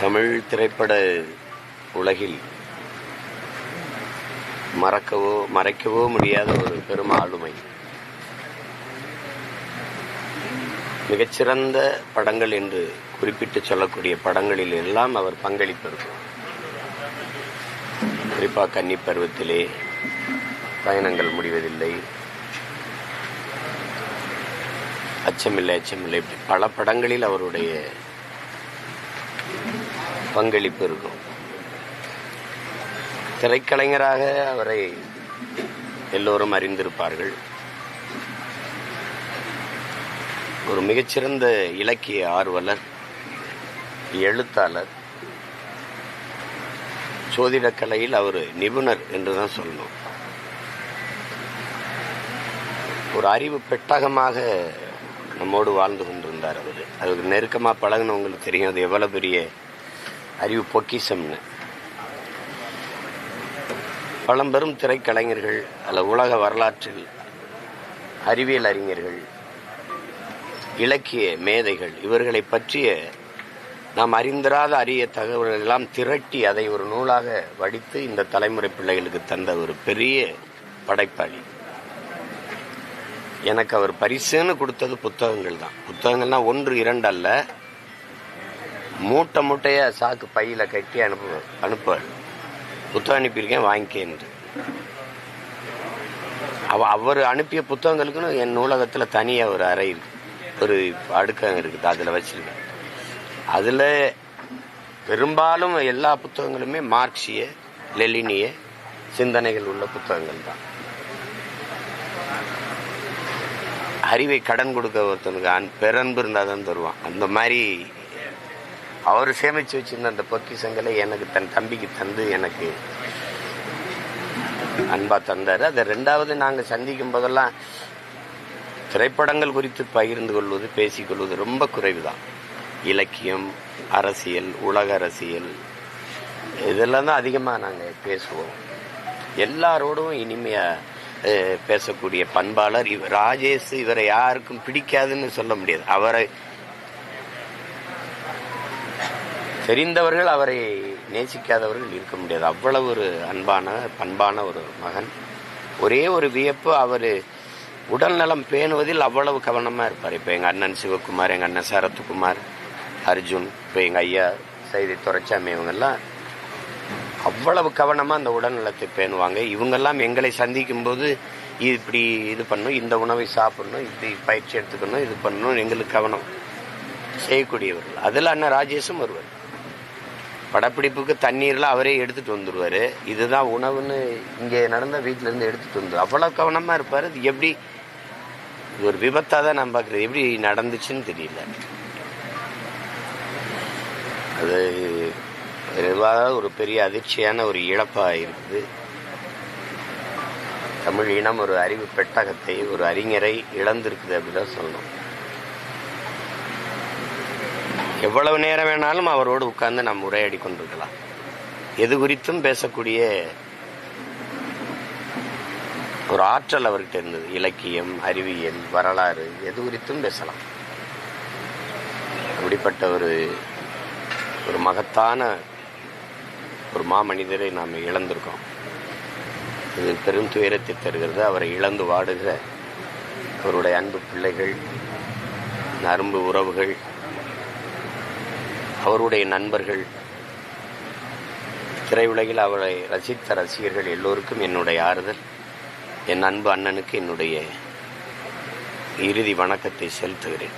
தமிழ் திரைப்பட உலகில் மறைக்கவோ முடியாத ஒரு பெரும் ஆளுமை. மிகச்சிறந்த படங்கள் என்று குறிப்பிட்டு சொல்லக்கூடிய படங்களில் எல்லாம் அவர் பங்களிப்பு இருக்கும். குறிப்பாக கன்னி பருவத்திலே, பயணங்கள் முடிவதில்லை, அச்சமில்லை, இப்படி பல படங்களில் அவருடைய பங்களிப்பு இருக்கும். திரைக்கலைஞராக அவரை எல்லோரும் அறிந்திருப்பார்கள். ஒரு மிகச்சிறந்த இலக்கிய ஆர்வலர், எழுத்தாளர், சோதிடக்கலையில் அவர் நிபுணர் என்றுதான் சொல்லணும். ஒரு அறிவு பெட்டகமாக நம்மோடு வாழ்ந்து கொண்டிருந்தார். அவருக்கு நெருக்கமாக பழகினவங்களுக்கு தெரியும் அது எவ்வளவு பெரிய அறிவு பொக்கிஷம்னு. பழம்பெரும் திரைக்கலைஞர்கள் அல்ல உலக வரலாற்றில் அறிவியல் அறிஞர்கள், இலக்கிய மேதைகள், இவர்களை பற்றிய நாம் அறிந்திராத அரிய தகவல்கள் எல்லாம் திரட்டி அதை ஒரு நூலாக வடித்து இந்த தலைமுறை பிள்ளைகளுக்கு தந்த ஒரு பெரிய படைப்பாளி. எனக்கு அவர் பரிசுன்னு கொடுத்தது புத்தகங்கள் தான். புத்தகங்கள்னா 1, 2 அல்ல, மூட்டையா சாக்கு பையில கட்டி அனுப்புவார். புத்தகம் அனுப்பியிருக்கேன், வாங்கிக்கேன்று. அவர் அனுப்பிய புத்தகங்களுக்குன்னு என் நூலகத்தில் தனியாக ஒரு அறை இருக்கு, ஒரு அடுக்கம் இருக்குது, அதில் வச்சிருக்கேன். அதில் பெரும்பாலும் எல்லா புத்தகங்களுமே மார்க்சிய லெனினிய சிந்தனைகள் உள்ள புத்தகங்கள் தான். அறிவை கடன் கொடுக்க ஒருத்தனுக்கு பெரன்பு இருந்தால் தான் தருவான். அந்த மாதிரி அவர் சேமித்து வச்சிருந்த அந்த பொக்கிஷங்களை எனக்கு தன் தம்பிக்கு தந்து எனக்கு அன்பா தந்தார். அதை 2வது நாங்கள் சந்திக்கும் போதெல்லாம் திரைப்படங்கள் குறித்து பகிர்ந்து கொள்வது, பேசிக்கொள்வது ரொம்ப குறைவு தான். இலக்கியம், அரசியல், உலக அரசியல், இதெல்லாம் தான் அதிகமாக நாங்கள் பேசுவோம். எல்லாரோடும் இனிமையாக பேசக்கூடிய பண்பாளர் ராஜேஷ். இவரை யாருக்கும் பிடிக்காதுன்னு சொல்ல முடியாது. அவரை தெரிந்தவர்கள் அவரை நேசிக்காதவர்கள் இருக்க முடியாது. அவ்வளவு ஒரு அன்பான பண்பான ஒரு மகன். ஒரே ஒரு வியப்பு, அவர் உடல் நலம் பேணுவதில் அவ்வளவு கவனமாக இருப்பார். இப்போ எங்கள் அண்ணன் சிவகுமார், எங்கள் அண்ணன் சரத்குமார், அர்ஜுன், இப்போ எங்கள் ஐயா சைதை துரைச்சாமி, இவங்கெல்லாம் அவ்வளவு கவனமாக அந்த உடல் நலத்தை பேணுவாங்க. இவங்கெல்லாம் எங்களை சந்திக்கும் போது இப்படி இது பண்ணணும், இந்த உணவை சாப்பிடணும், இப்படி பயிற்சி எடுத்துக்கணும், இது பண்ணணும், எங்களுக்கு கவனம் செய்யக்கூடியவர்கள். அதில் அண்ணன் ராஜேஷும் வருவார். படப்பிடிப்புக்கு தண்ணீர்லாம் அவரே எடுத்துகிட்டு வந்துடுவார். இதுதான் உணவுன்னு இங்கே நடந்த வீட்டிலேருந்து எடுத்துகிட்டு வந்துடுவார். அவ்வளோ கவனமாக இருப்பார். இது எப்படி ஒரு விபத்தாக தான் நான் பார்க்குறது, எப்படி நடந்துச்சுன்னு தெரியல. அது ஒரு பெரிய அதிர்ச்சியான ஒரு இழப்பாக இருக்குது. தமிழ் இனம் ஒரு அறிவு பெட்டகத்தை, ஒரு அறிஞரை இழந்திருக்குது அப்படிதான் சொல்லணும். எவ்வளவு நேரம் வேணாலும் அவரோடு உட்கார்ந்து நாம் உரையாடி கொண்டிருக்கலாம். எது குறித்தும் பேசக்கூடிய ஒரு ஆற்றல் அவர்கிட்ட இருந்தது. இலக்கியம், அறிவியல், வரலாறு, எது குறித்தும் பேசலாம். அப்படிப்பட்ட ஒரு மகத்தான ஒரு மாமனிதரை நாம் இழந்திருக்கோம். இது பெரும் துயரத்தை தருகிறது. அவரை இழந்து வாடுகிற அவருடைய அன்பு பிள்ளைகள், அன்பு உறவுகள், அவருடைய நண்பர்கள், திரையுலகில் அவரை ரசித்த ரசிகர்கள் எல்லோருக்கும் என்னுடைய ஆறுதல். என் அன்பு அண்ணனுக்கு என்னுடைய இறுதி வணக்கத்தை செலுத்துகிறேன்.